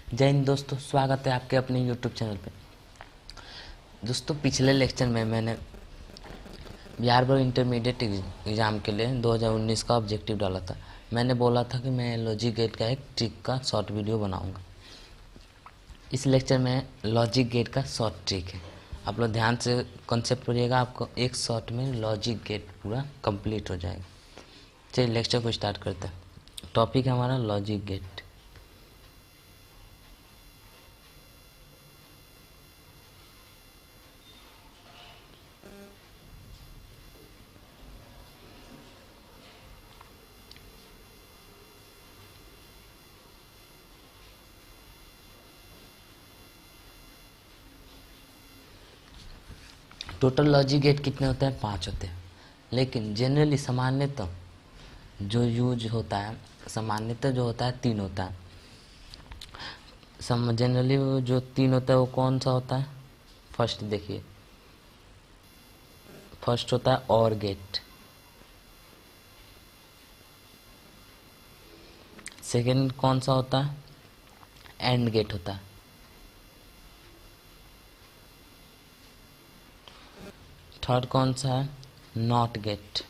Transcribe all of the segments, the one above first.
जय हिंद दोस्तों, स्वागत है आपके अपने यूट्यूब चैनल पे। दोस्तों, पिछले लेक्चर में मैंने बिहार बोर्ड इंटरमीडिएट एग्ज़ाम के लिए 2019 का ऑब्जेक्टिव डाला था। मैंने बोला था कि मैं लॉजिक गेट का एक ट्रिक का शॉर्ट वीडियो बनाऊंगा। इस लेक्चर में लॉजिक गेट का शॉर्ट ट्रिक है। आप लोग ध्यान से कॉन्सेप्ट पढ़िएगा, आपको एक शॉर्ट में लॉजिक गेट पूरा कंप्लीट हो जाएगा। चलिए लेक्चर को स्टार्ट करते हैं। टॉपिक है हमारा logic gate. Total logic gate कितने होते हैं? 5 होते हैं। लेकिन जनरली सामान्यतः जो यूज होता है, सामान्यतः जो होता है 3 होता है। जनरली जो 3 होता है वो कौन सा होता है? फर्स्ट देखिए, फर्स्ट होता है और गेट। सेकेंड कौन सा होता है? एंड गेट होता है। थर्ड कौन सा है? Not gate.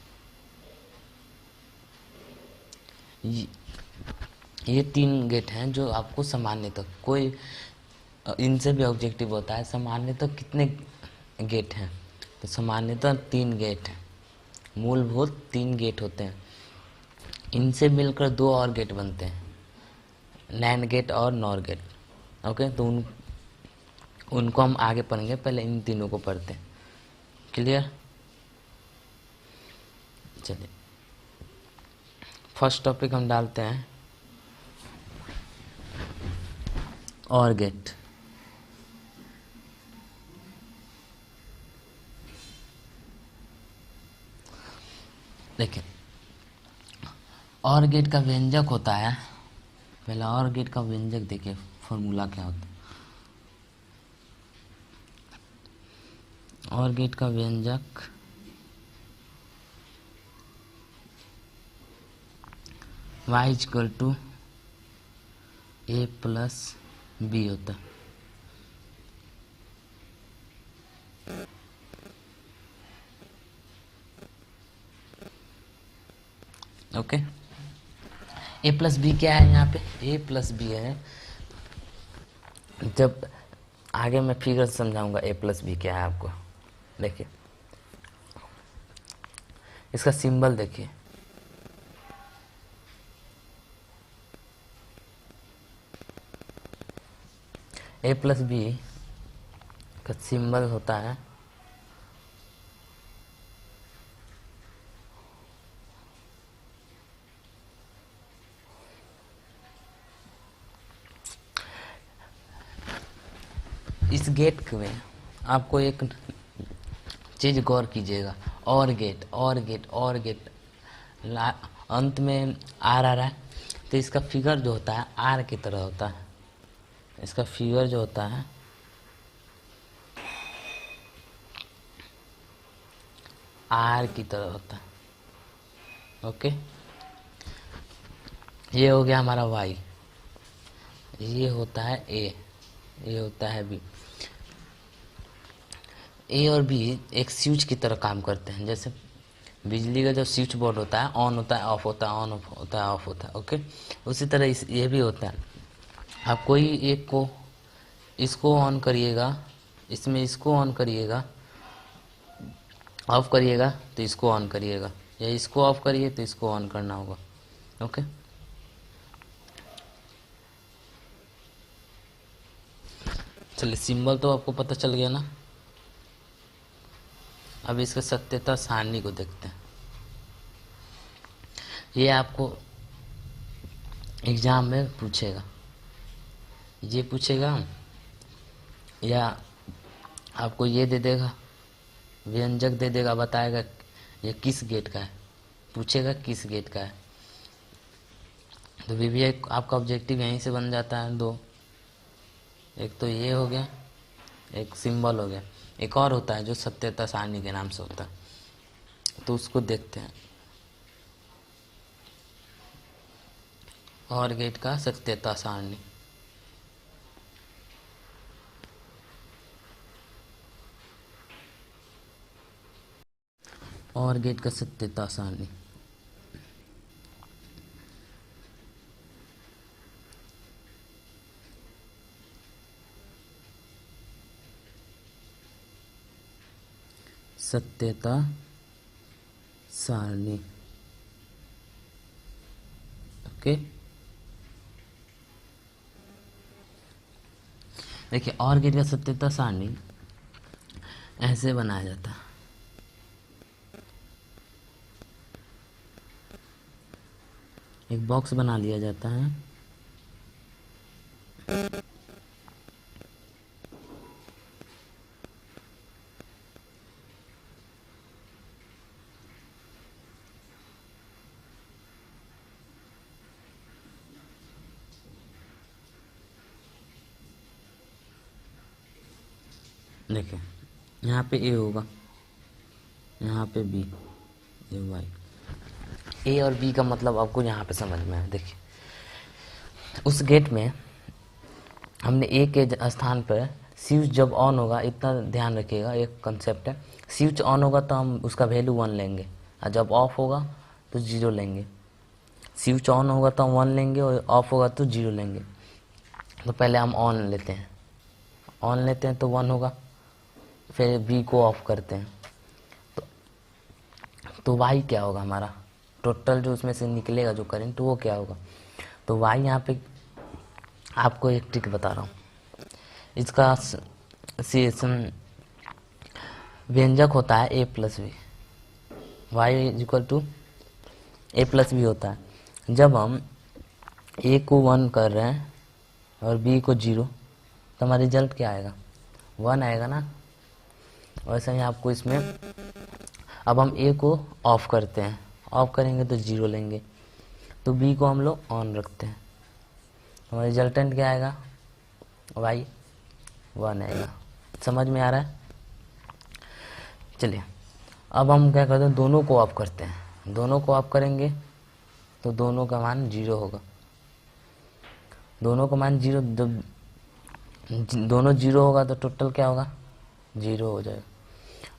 ये 3 गेट हैं जो आपको सामान्यतः कोई इनसे भी ऑब्जेक्टिव होता है। सामान्यतः कितने गेट हैं? तो सामान्यतः 3 गेट हैं। मूलभूत 3 गेट होते हैं। इनसे मिलकर 2 और गेट बनते हैं, नैंड गेट और नॉर गेट। ओके, तो उनको हम आगे पढ़ेंगे, पहले इन तीनों को पढ़ते हैं। क्लियर? चलिए फर्स्ट टॉपिक हम डालते हैं और गेट। देखिए, और गेट का व्यंजक होता है, पहले और गेट का व्यंजक देखिए, फॉर्मूला क्या होता है। और गेट का व्यंजक y equal to a plus B होता है। ओके, a प्लस बी क्या है? यहाँ पे a प्लस बी है। जब आगे मैं फिगर समझाऊंगा a प्लस बी क्या है आपको। देखिए इसका सिंबल देखिए, a प्लस बी का सिंबल होता है इस गेट में आपको एक चीज गौर कीजिएगा, और गेट और गेट और गेट, अंत में आर आ रहा है, तो इसका फिगर जो होता है आर की तरह होता है। इसका फिगर जो होता है आर की तरह होता है। ओके, ये हो गया हमारा वाई, ये होता है ए, ये होता है बी। ए और बी एक स्विच की तरह काम करते हैं। जैसे बिजली का जो स्विच बोर्ड होता है, ऑन होता है, ऑफ होता है, ऑन होता है, ऑफ होता है। ओके, उसी तरह ये भी होता है। आप कोई एक को, इसको ऑन करिएगा, इसमें इसको ऑन करिएगा, ऑफ करिएगा तो इसको ऑन करिएगा, या इसको ऑफ करिए तो इसको ऑन करना होगा। ओके, चलिए सिंबल तो आपको पता चल गया ना। अब इसके सत्यता सारणी को देखते हैं। ये आपको एग्जाम में पूछेगा, ये पूछेगा, या आपको ये दे देगा, व्यंजक दे देगा, बताएगा ये किस गेट का है, पूछेगा किस गेट का है। तो भी एक आपका ऑब्जेक्टिव यहीं से बन जाता है। 2, एक तो ये हो गया, एक सिंबल हो गया। एक और होता है जो सत्यता सारणी के नाम से होता है, तो उसको देखते हैं। और गेट का सत्यता सारणी, और गेट का सत्यता सारणी। सत्यता सारणी। ओके, देखिए और गेट का सत्यता सारणी ऐसे बनाया जाता है। एक बॉक्स बना लिया जाता है, देखिए यहाँ पे ए होगा, यहाँ पे बी, ये वाई। ए और बी का मतलब आपको यहाँ पे समझ में आया। देखिए उस गेट में हमने ए के स्थान पर स्विच जब ऑन होगा, इतना ध्यान रखिएगा, एक कंसेप्ट है, स्विच ऑन होगा तो हम उसका वैल्यू 1 लेंगे, और जब ऑफ होगा तो 0 लेंगे। स्विच ऑन होगा तो हम 1 लेंगे और ऑफ होगा तो 0 लेंगे। तो पहले हम ऑन लेते हैं, ऑन लेते हैं तो 1 होगा, फिर बी को ऑफ करते हैं तो वाई क्या होगा हमारा, टोटल जो उसमें से निकलेगा जो करंट वो क्या होगा। तो वाई यहाँ पे आपको एक ट्रिक बता रहा हूँ, इसका व्यंजक होता है A plus B, Y is equal to A plus B होता है। जब हम ए को 1 कर रहे हैं और बी को 0, तो हमारा रिजल्ट क्या आएगा, 1 आएगा ना। वैसे ही आपको इसमें अब हम ए को ऑफ करते हैं, ऑफ करेंगे तो 0 लेंगे, तो बी को हम लोग ऑन रखते हैं, हमारा रिजल्टेंट क्या आएगा, वाई 1 आएगा। समझ में आ रहा है। चलिए अब हम क्या करते हैं, दोनों को ऑफ करते हैं, दोनों को ऑफ करेंगे तो दोनों का मान 0 होगा, दोनों का मान 0, जब दोनों 0 होगा तो टोटल क्या होगा, 0 हो जाएगा।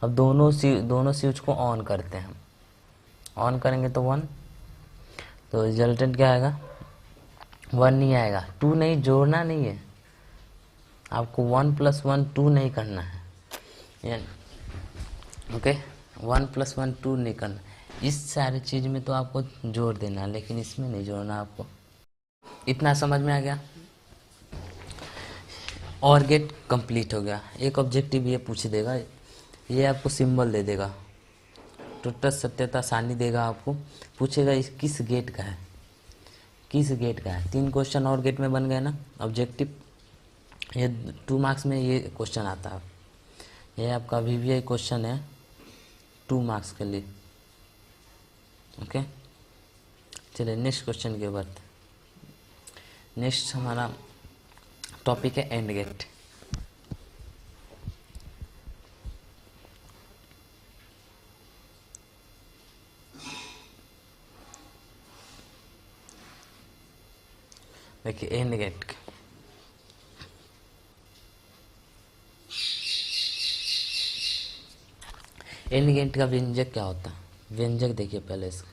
अब दोनों स्विच को ऑन करते हैं, ऑन करेंगे तो 1, तो रिजल्टेंट क्या आएगा, 1 नहीं आएगा, 2 नहीं, जोड़ना नहीं है आपको, 1 + 1 2 नहीं करना है, ओके, 1 + 1 2 नहीं करना। इस सारी चीज में तो आपको जोड़ देना, लेकिन इसमें नहीं जोड़ना आपको। इतना समझ में आ गया। और गेट कंप्लीट हो गया। एक ऑब्जेक्टिव ये पूछ देगा, ये आपको सिंबल दे देगा, टोटल सत्यता सारणी देगा आपको, पूछेगा इस किस गेट का है, किस गेट का है। 3 क्वेश्चन और गेट में बन गए ना ऑब्जेक्टिव। ये 2 मार्क्स में ये क्वेश्चन आता है, ये आपका VVI क्वेश्चन है 2 मार्क्स के लिए। ओके, चलिए नेक्स्ट क्वेश्चन के बाद, नेक्स्ट हमारा टॉपिक है एंड गेट। देखिए एंड गेट, एंड गेट का व्यंजक क्या होता है, व्यंजक देखिए पहले इसका,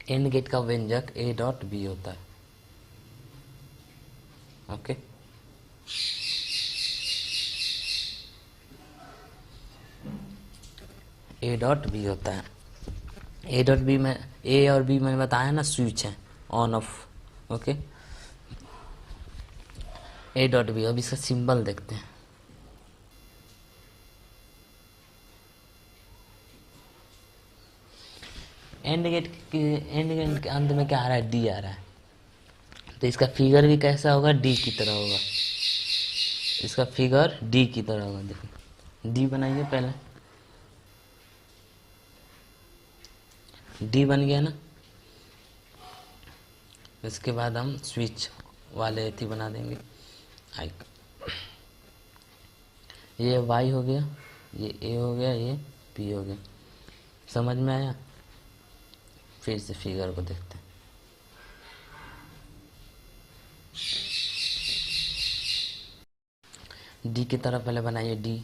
एंड गेट का व्यंजक A.B होता है। ओके, A.B होता है। A.B में A और B मैंने बताया ना, स्विच है ऑन ऑफ। Okay, A.B। अब इसका सिंबल देखते हैं, एंड गेट के अंत में क्या आ रहा है, D आ रहा है, तो इसका फिगर भी कैसा होगा, D की तरह होगा, इसका फिगर D की तरह होगा। देखिए D बनाइए पहले, D बन गया ना, इसके बाद हम स्विच वाले थी बना देंगे, आई, ये Y हो गया, ये A हो गया, ये P हो गया। समझ में आया। फिर से फिगर को देखते हैं, डी की तरफ पहले बनाइए डी।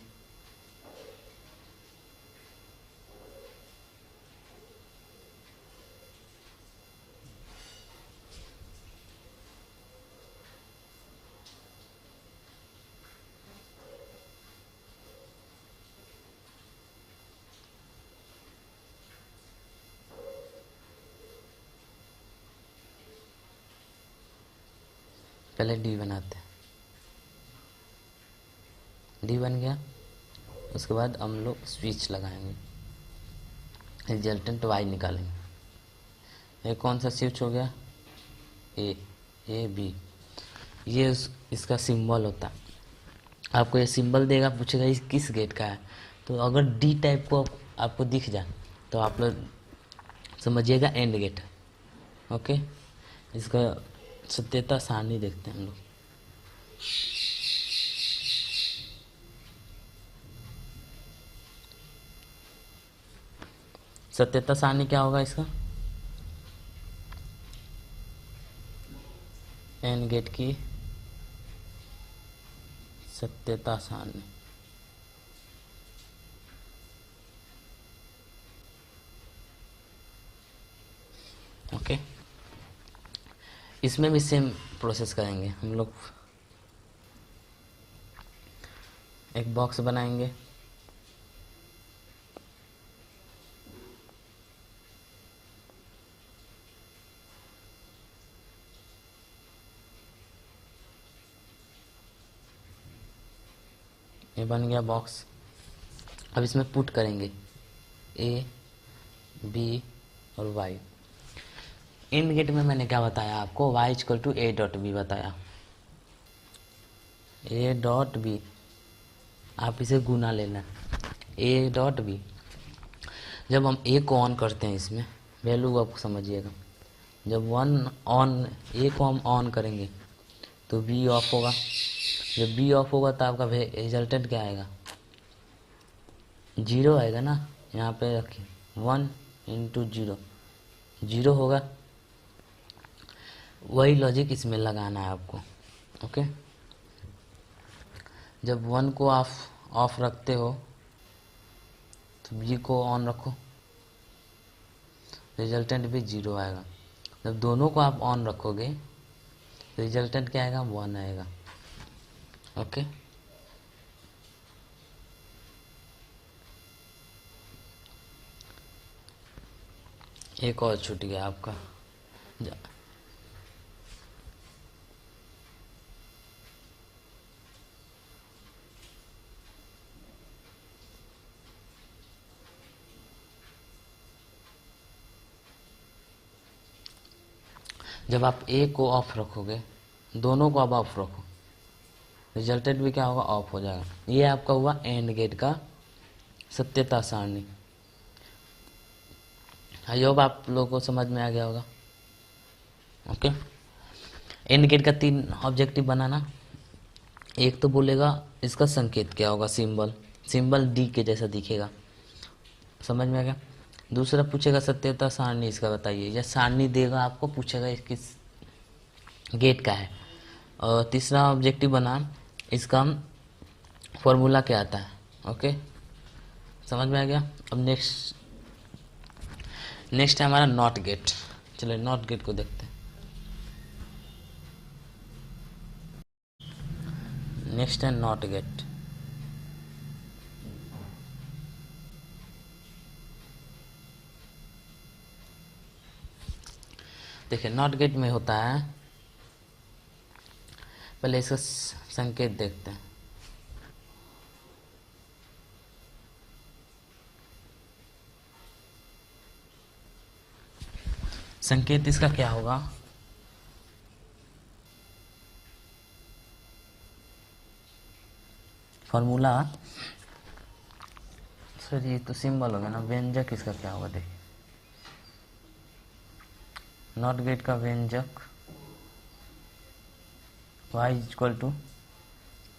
पहले डी बनाते हैं, डी बन गया। उसके बाद हम लोग स्विच लगाएंगे, रिजल्टेंट वाई निकालेंगे। ये कौन सा स्विच हो गया? A B. ये इसका सिंबल होता है। आपको ये सिंबल देगा, पूछेगा इस किस गेट का है। तो अगर डी टाइप को आपको दिख जाए तो आप लोग समझिएगा एंड गेट है। ओके, इसका सत्यता सारणी देखते हैं हम लोग। सत्यता सारणी क्या होगा इसका? एंड गेट की सत्यता सारणी। ओके, इसमें भी सेम प्रोसेस करेंगे हम लोग। एक बॉक्स बनाएंगे, ये बन गया बॉक्स। अब इसमें पुट करेंगे ए बी और वाई। एंड गेट में मैंने क्या बताया आपको? y equal to A dot B बताया। ए डॉट बी, आप इसे गुना लेना, ए डॉट बी। जब हम ए को ऑन करते हैं, इसमें वैल्यू आपको समझिएगा, जब ए को हम ऑन करेंगे तो बी ऑफ होगा। जब बी ऑफ होगा तो आपका रिजल्टेंट क्या आएगा? 0 आएगा ना। यहाँ पे रखिए 1 इंटू 0, 0 होगा। वही लॉजिक इसमें लगाना है आपको। ओके, जब 1 को ऑफ रखते हो तो बी को ऑन रखो, रिजल्टेंट भी 0 आएगा। जब दोनों को आप ऑन रखोगे रिजल्टेंट क्या आएगा? 1 आएगा। ओके, एक और छूट गया आपका। जब आप ए को ऑफ रखोगे, दोनों को आप ऑफ रखो, रिजल्टेंट भी क्या होगा? ऑफ हो जाएगा। ये आपका हुआ एंड गेट का सत्यता सारणी। आई होप आप लोगों को समझ में आ गया होगा। ओके, एंड गेट का 3 ऑब्जेक्टिव बनाना। एक तो बोलेगा इसका संकेत क्या होगा? सिंबल डी के जैसा दिखेगा, समझ में आ गया। दूसरा पूछेगा सत्यता सारणी इसका बताइए, या सारणी देगा आपको, पूछेगा इस किस गेट का है। और तीसरा ऑब्जेक्टिव बना इसका फॉर्मूला क्या आता है। ओके, समझ में आ गया। अब नेक्स्ट है हमारा नॉट गेट। चलिए नॉट गेट को देखते हैं। नेक्स्ट है नॉट गेट। देखिए नॉट गेट में होता है, पहले इसका संकेत देखते हैं। संकेत इसका क्या होगा? फॉर्मूला, सर ये तो सिंबल होगा ना। व्यंजक इसका क्या होगा? देखिए नॉट गेट का व्यंजक y इक्वल टू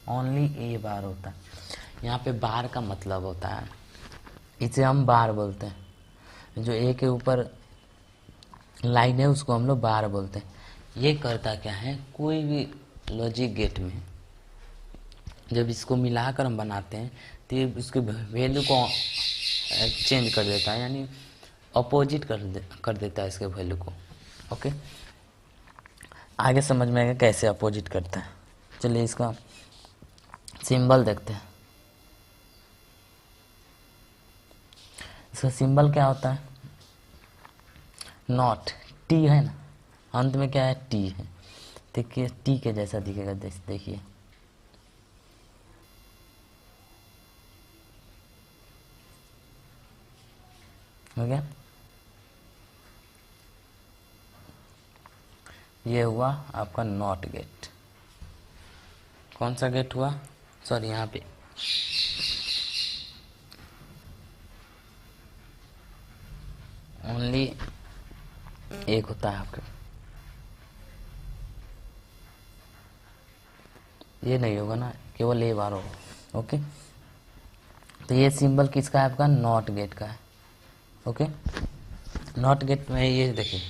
ओनली ए बार होता है। यहाँ पे बार का मतलब होता है, इसे हम बार बोलते हैं। जो ए के ऊपर लाइन है उसको हम लोग बार बोलते हैं। ये करता क्या है? कोई भी लॉजिक गेट में जब इसको मिलाकर हम बनाते हैं तो ये उसके वैल्यू को चेंज कर देता है, यानी अपोजिट कर देता है इसके वैल्यू को। ओके, आगे समझ में आएगा कैसे अपोजिट करता है। चलिए इसका सिंबल देखते हैं। इसका सिंबल क्या होता है? नॉट, टी है ना, अंत में क्या है? टी है। देखिए टी के जैसा दिखेगा, देखिए हो गया। ये हुआ आपका नॉट गेट। कौन सा गेट हुआ? सॉरी, यहाँ पे ओनली एक होता है आपके, ये नहीं होगा ना, केवल ए बार होगा। ओके, तो ये सिंबल किसका है? आपका नॉट गेट का है। ओके, नॉट गेट में ये देखिए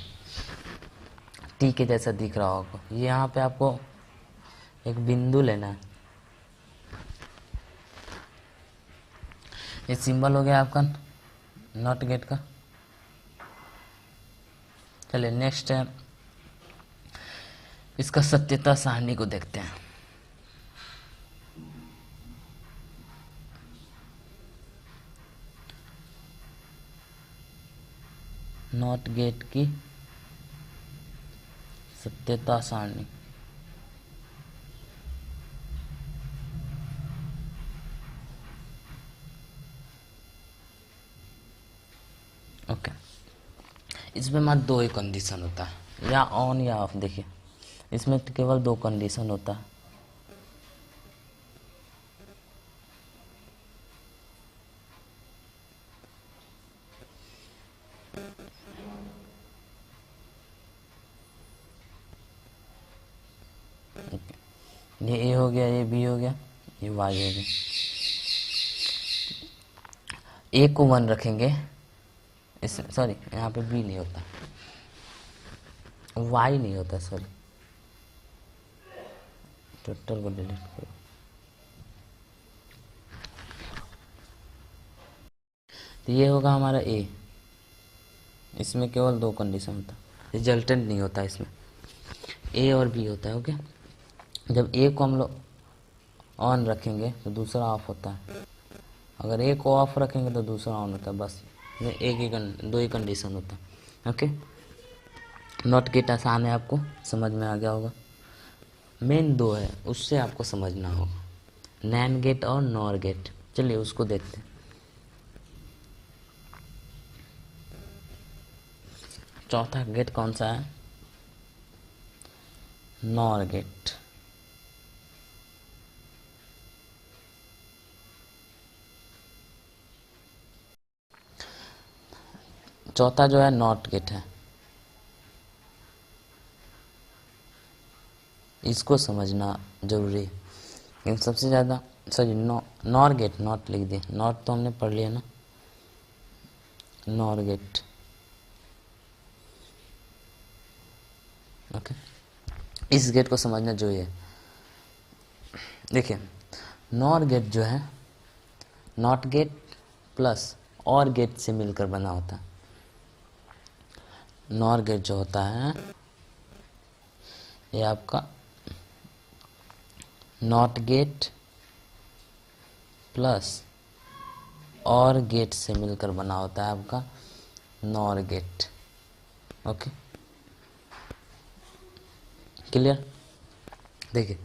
टी के जैसा दिख रहा होगा। ये यहाँ पे आपको एक बिंदु लेना है। ये सिंबल हो गया आपका नॉट गेट का। चलिए नेक्स्ट है, इसका सत्यता सारणी को देखते हैं। नॉट गेट की सत्यता सारणी। ओके, इसमें मात्र दो ही कंडीशन होता है, या ऑन या ऑफ। देखिए इसमें तो केवल दो कंडीशन होता है। ये ए हो गया, ये बी हो गया, ये वाई हो गया। ए को 1 रखेंगे, इस सॉरी यहाँ पे बी नहीं होता, वाई नहीं होता, सॉरी टोटल को डिलीट करो। तो ये होगा हमारा ए। इसमें केवल दो कंडीशन होता, रिजल्टेंट नहीं होता इसमें, ए और बी होता है। ओके, जब ए को हम लोग ऑन रखेंगे तो दूसरा ऑफ होता है, अगर ए को ऑफ रखेंगे तो दूसरा ऑन होता है। बस ये एक ही दो ही कंडीशन होता है। ओके, नॉट गेट आसान है, आपको समझ में आ गया होगा। मेन दो है, उससे आपको समझना होगा, नैन गेट और नॉर गेट। चलिए उसको देखते हैं। चौथा गेट कौन सा है? NOR gate. चौथा जो है नॉट गेट है, इसको समझना जरूरी है। लेकिन सबसे ज़्यादा सॉरी नॉर गेट, नॉट लिख दिए, नॉट तो हमने पढ़ लिया ना, नॉर गेट। ओके, इस गेट को समझना जो है, देखिए नॉर गेट जो है नॉट गेट प्लस और गेट से मिलकर बना होता है। नॉर गेट जो होता है ये आपका नॉट गेट प्लस और गेट से मिलकर बना होता है आपका नॉर गेट। Okay, clear? देखिए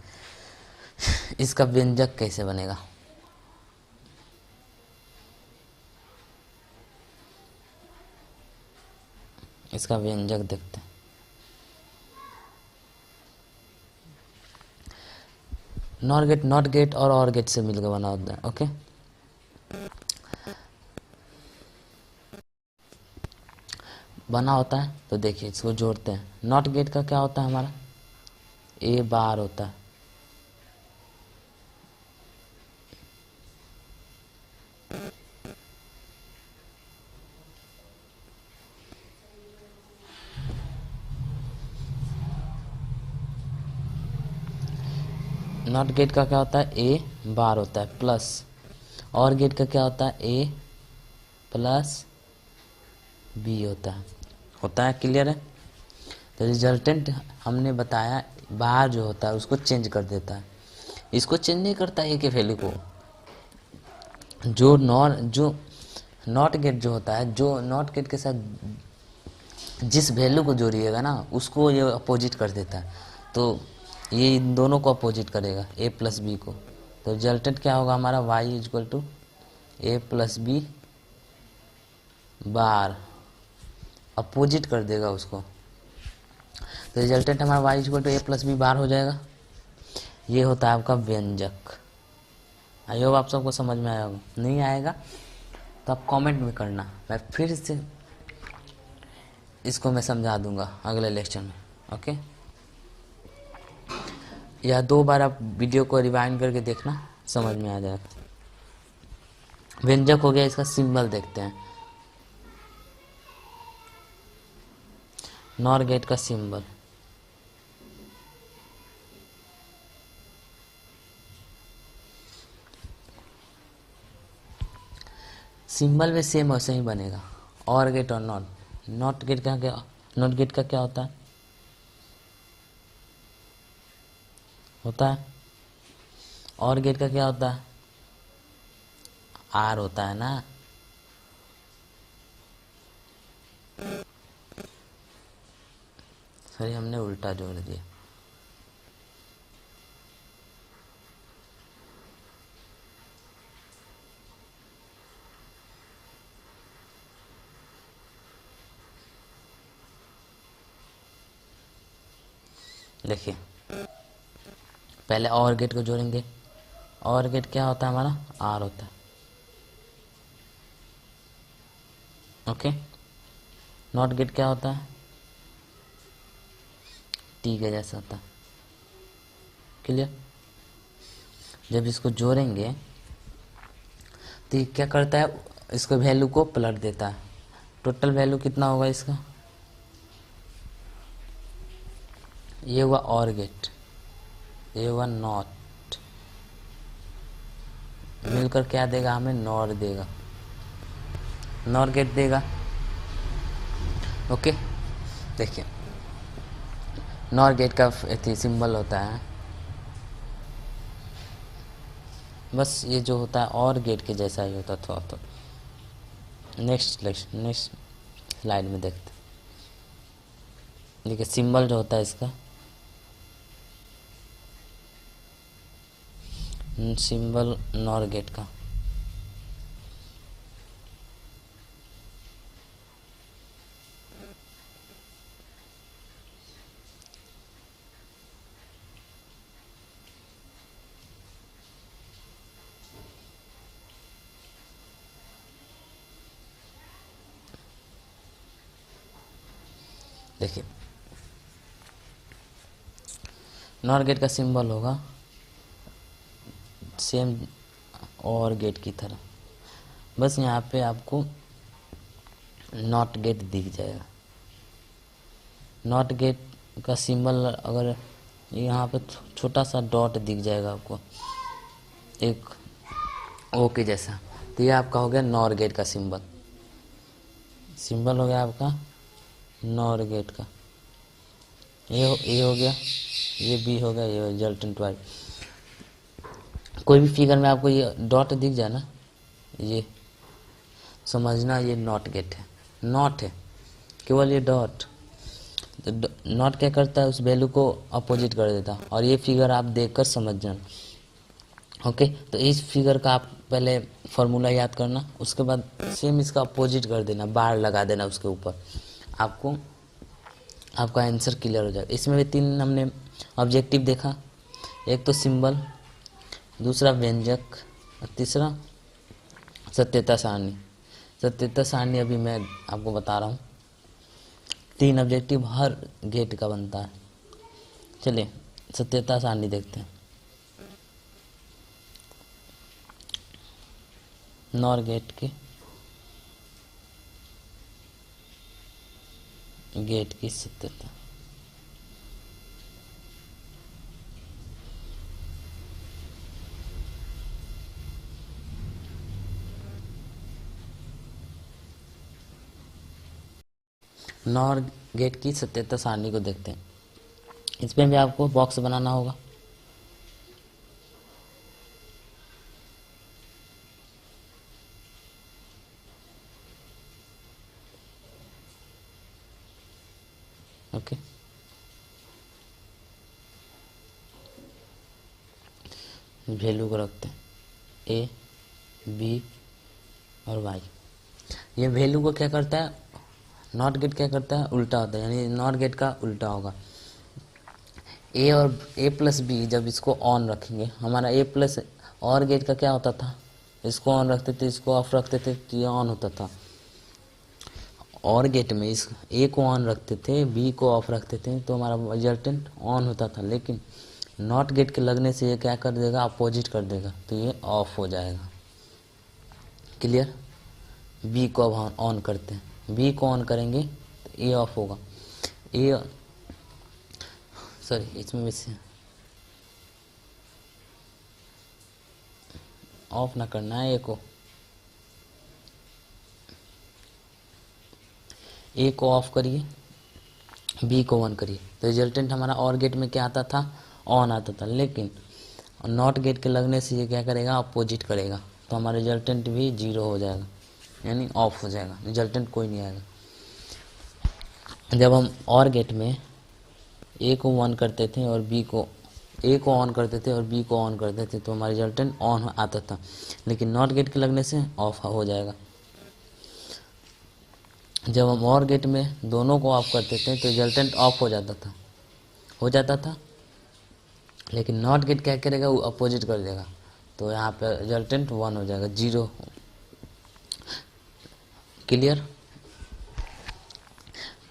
इसका व्यंजक कैसे बनेगा। इसका व्यंजक देखते हैं। नॉट गेट और गेट से मिलकर बना होता है। ओके, बना होता है तो देखिए इसको जोड़ते हैं। नॉट गेट का क्या होता है हमारा? ए बार होता है, नॉट गेट का क्या होता है, ए बार होता है प्लस, और गेट का क्या होता है, ए प्लस बी होता है क्लियर है। तो रिजल्टेंट हमने बताया बाहर जो होता है उसको चेंज कर देता है, इसको चेंज नहीं करता ए के वैल्यू को। जो नॉट गेट जो होता है, जो नॉट गेट के साथ जिस वैल्यू को जोड़िएगा ना उसको ये अपोजिट कर देता है, तो ये इन दोनों को अपोजिट करेगा ए प्लस बी को। तो रिजल्टेंट क्या होगा हमारा, Y is equal to A plus B bar, opposite कर देगा उसको। तो रिजल्टेंट हमारा Y is equal to A plus B bar हो जाएगा। ये होता है आपका व्यंजक। आई होप आप सबको समझ में आया होगा, नहीं आएगा तो आप कमेंट में करना, मैं फिर से इसको मैं समझा दूंगा अगले लेक्चर में। ओके, या 2 बार आप वीडियो को रिवाइंड करके देखना, समझ में आ जाएगा। व्यंजक हो गया, इसका सिंबल देखते हैं। नॉर गेट का सिंबल, सिंबल में सेम वैसे ही बनेगा, और गेट और नॉट। नॉट गेट का क्या, नॉट गेट का क्या होता है, और गेट का क्या होता है, आर होता है ना। सॉरी हमने उल्टा जोड़ दिया। देखिए पहले और गेट को जोड़ेंगे, और गेट क्या होता है हमारा, आर होता है। ओके, नॉट गेट क्या होता है, टी के जैसा होता है। क्लियर। जब इसको जोड़ेंगे तो ये क्या करता है, इसको वैल्यू को पलट देता है। टोटल वैल्यू कितना होगा इसका, ये हुआ और गेट, ये हुआ नॉट, मिलकर क्या देगा हमें, नॉर देगा, नॉर गेट देगा। ओके, देखिए नॉर गेट का सिंबल होता है, बस ये जो होता है और गेट के जैसा ही होता थोड़ा तो। नेक्स्ट स्लाइड में देखते, देखिए सिंबल जो होता है इसका, सिंबल नॉर गेट का, देखिए नॉर गेट का सिंबल होगा सेम और गेट की तरह, बस यहाँ पे आपको नॉट गेट दिख जाएगा। नॉट गेट का सिंबल अगर यहाँ पे छोटा सा डॉट दिख जाएगा आपको एक ओ के जैसा, तो ये आपका हो गया नॉर गेट का सिंबल। सिंबल हो गया आपका नॉर गेट का, ए हो गया, ये बी हो गया, ये रिजल्टेंट वाई। कोई भी फिगर में आपको ये डॉट दिख जाए ना, ये समझना ये नॉट गेट है, नॉट है केवल ये डॉट। तो नॉट क्या करता है, उस वैल्यू को अपोजिट कर देता, और ये फिगर आप देखकर समझ जाना। ओके, तो इस फिगर का आप पहले फॉर्मूला याद करना, उसके बाद सेम इसका अपोजिट कर देना, बार लगा देना उसके ऊपर, आपको आपका आंसर क्लियर हो जाएगा। इसमें भी 3 हमने ऑब्जेक्टिव देखा, एक तो सिंबल, दूसरा व्यंजक, और तीसरा सत्यता सारणी। सत्यता सारणी अभी मैं आपको बता रहा हूँ। 3 ऑब्जेक्टिव हर गेट का बनता है। चलिए सत्यता सारणी देखते हैं। नॉर गेट की सत्यता, नॉर गेट की सत्यता सारणी को देखते हैं। इसमें भी आपको बॉक्स बनाना होगा। ओके, वैल्यू को रखते हैं ए, बी और वाई। ये वैल्यू को क्या करता है, नॉट गेट क्या करता है, उल्टा होता है, यानी नॉट गेट का उल्टा होगा। ए और ए प्लस बी जब इसको ऑन रखेंगे, हमारा ए प्लस और गेट का क्या होता था, इसको ऑन रखते थे, इसको ऑफ रखते थे तो ये ऑन होता था। और गेट में इस ए को ऑन रखते थे, बी को ऑफ रखते थे, तो हमारा रिजल्टेंट ऑन होता था। लेकिन नॉट गेट के लगने से ये क्या कर देगा, अपोजिट कर देगा, तो ये ऑफ हो जाएगा। क्लियर। बी को अब हम ऑन करते हैं, बी को ऑन करेंगे तो ए ऑफ होगा। ए सॉरी, इसमें मिस ऑफ ना करना है, ए को ऑफ करिए, बी को ऑन करिए, तो रिजल्टेंट हमारा और गेट में क्या आता था, ऑन आता था। लेकिन नॉट गेट के लगने से ये क्या करेगा, अपोजिट करेगा, तो हमारा रिजल्टेंट भी 0 हो जाएगा, यानी ऑफ हो जाएगा, रिजल्टेंट कोई नहीं आएगा। जब हम और गेट में ए को ऑन करते थे और बी को ए को ऑन करते थे और बी को ऑन करते थे, तो हमारा रिजल्टेंट ऑन आता था। लेकिन नॉट गेट के लगने से ऑफ हो जाएगा। जब हम और गेट में दोनों को ऑफ करते थे तो रिजल्टेंट ऑफ हो जाता था। लेकिन नॉट गेट क्या करेगा, वो अपोजिट कर देगा, तो यहाँ पे रिजल्टेंट 1 हो जाएगा, 0। क्लियर।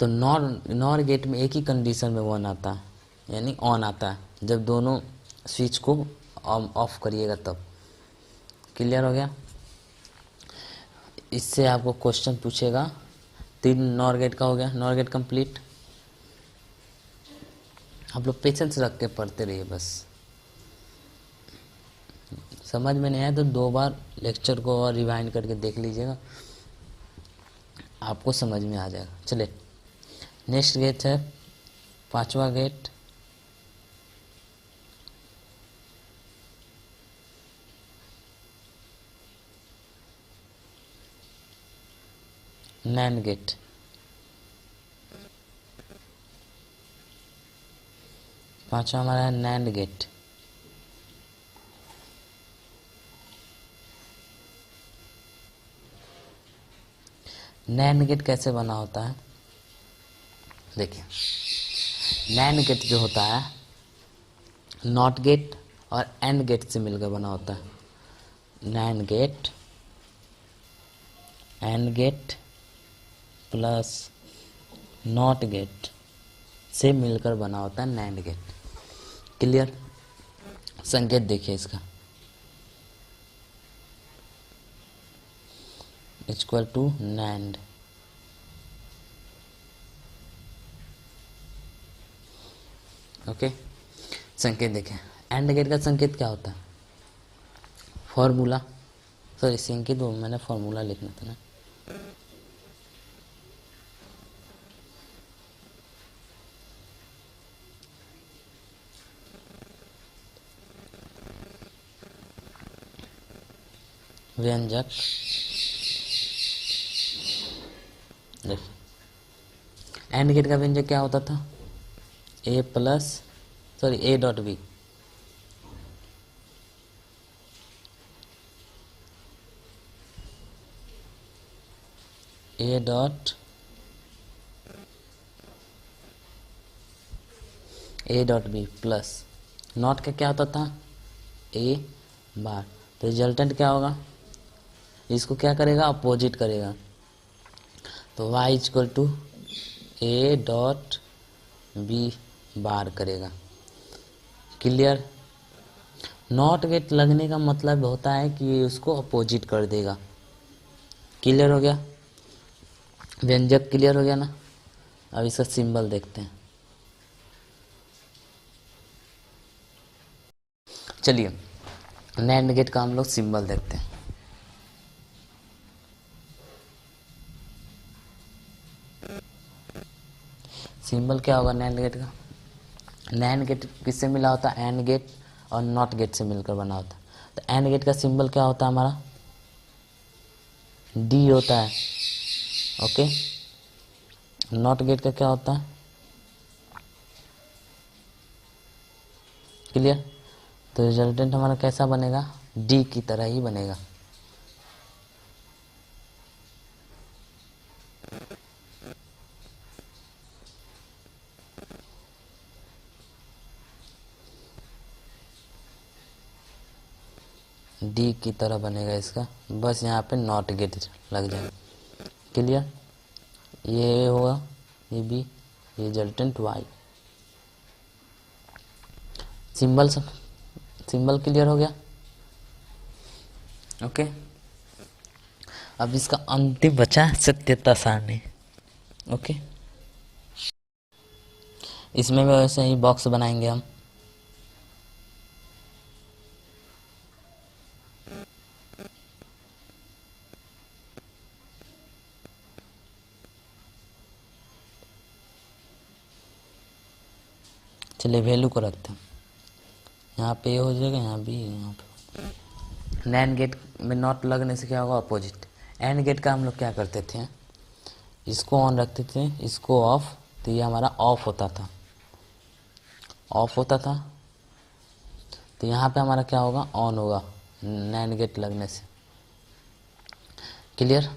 तो नॉर गेट में एक ही कंडीशन में 1 आता है, यानी ऑन आता है, जब दोनों स्विच को ऑफ करिएगा तब। क्लियर हो गया। इससे आपको क्वेश्चन पूछेगा, 3 नॉर गेट का हो गया, नॉर गेट कंप्लीट। आप लोग पेशेंस रख के पढ़ते रहिए, बस समझ में नहीं आया तो 2 बार लेक्चर को और रिवाइंड करके देख लीजिएगा, आपको समझ में आ जाएगा। चलिए नेक्स्ट गेट है 5वां गेट, नैंड गेट। पांचवा हमारा है नैंड गेट। नैंड गेट कैसे बना होता है, देखिए नैंड गेट जो होता है नॉट गेट और एंड गेट से मिलकर बना होता है। NAND gate, and gate plus not gate से मिलकर बना होता है नैंड गेट। क्लियर। संकेत देखिए इसका, इक्वल टू नैंड। ओके, संकेत देखें। एंड गेट का संकेत क्या होता है, फॉर्मूला, सॉरी संकेत वो मैंने फॉर्मूला लिखना था ना, व्यंजक। देखिए एंड गेट का व्यंजक क्या होता था, A plus sorry A dot B, A dot B plus not का क्या होता था, ए बार। तो रिजल्टेंट क्या होगा, इसको क्या करेगा, अपोजिट करेगा, तो y equal to A dot B bar करेगा। क्लियर। नॉट गेट लगने का मतलब होता है कि ये उसको अपोजिट कर देगा। क्लियर हो गया, व्यंजक क्लियर हो गया ना। अब इसका सिंबल देखते हैं। चलिए नैंड गेट का हम लोग सिंबल देखते हैं। सिंबल क्या होगा नैंड गेट का? नैंड गेट किससे मिला होता है? एंड गेट और नॉट गेट से मिलकर बना होता है। तो एंड गेट का सिंबल क्या होता है हमारा? डी होता है। ओके, नॉट गेट का क्या होता है? क्लियर? तो रिजल्टेंट हमारा कैसा बनेगा? डी की तरह ही बनेगा। डी की तरह बनेगा इसका, बस यहाँ पे नॉट गेट लग जाए। क्लियर? ये होगा, ये बी, ये रिजल्टेंट वाई। सिंबल क्लियर हो गया? ओके, अब इसका अंतिम बचा सत्यता सारणी। ओके, इसमें भी वैसे ही बॉक्स बनाएंगे हम। चलिए वैल्यू को रखते हैं, यहाँ पे ये हो जाएगा, यहाँ भी, यहाँ पे। नैंड गेट में नॉट लगने से क्या होगा? अपोजिट। एंड गेट का हम लोग क्या करते थे? इसको ऑन रखते थे, इसको ऑफ, तो ये हमारा ऑफ होता था, ऑफ होता था। तो यहाँ पे हमारा क्या होगा? ऑन होगा नैंड गेट लगने से। क्लियर?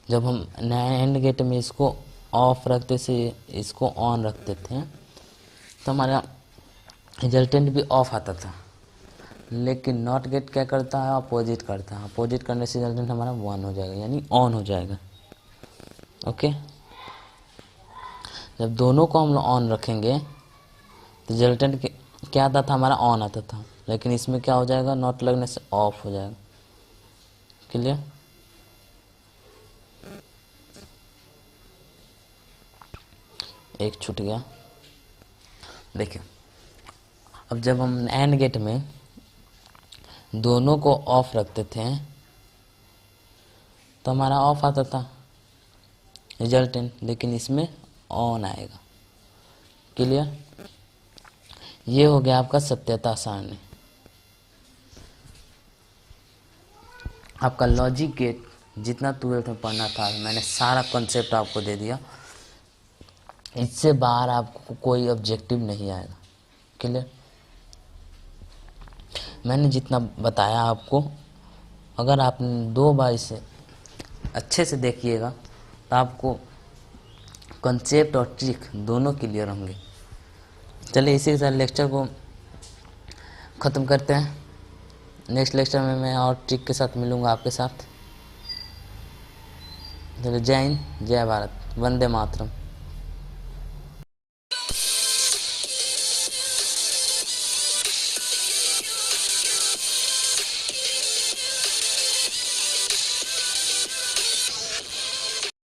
जब हम नैंड गेट में इसको ऑफ रखते से इसको ऑन रखते थे तो हमारा रिजल्टेंट भी ऑफ आता था। लेकिन नॉट गेट क्या करता है? अपोजिट करता है। अपोजिट करने से रिजल्टेंट हमारा 1 हो जाएगा, यानी ऑन हो जाएगा। ओके, जब दोनों को हम लोग ऑन रखेंगे तो रिजल्टेंट क्या आता था? हमारा ऑन आता था। लेकिन इसमें क्या हो जाएगा? नॉट लगने से ऑफ हो जाएगा। क्लियर? एक छूट गया। देखिए, अब जब हम एंड गेट में दोनों को ऑफ रखते थे तो हमारा ऑफ आता था रिजल्टेंट, लेकिन इसमें ऑन आएगा। क्लियर? ये हो गया आपका सत्यता सारणी। आपका लॉजिक गेट जितना 12th में पढ़ना था मैंने सारा कॉन्सेप्ट आपको दे दिया। इससे बाहर आपको कोई ऑब्जेक्टिव नहीं आएगा। क्लियर? मैंने जितना बताया आपको, अगर आपने 2 बार इसे अच्छे से देखिएगा तो आपको कॉन्सेप्ट और ट्रिक दोनों क्लियर होंगे। चलिए इसी के साथ लेक्चर को ख़त्म करते हैं। नेक्स्ट लेक्चर में मैं और ट्रिक के साथ मिलूँगा आपके साथ। चलिए, जय हिंद, जय भारत, वंदे मातरम।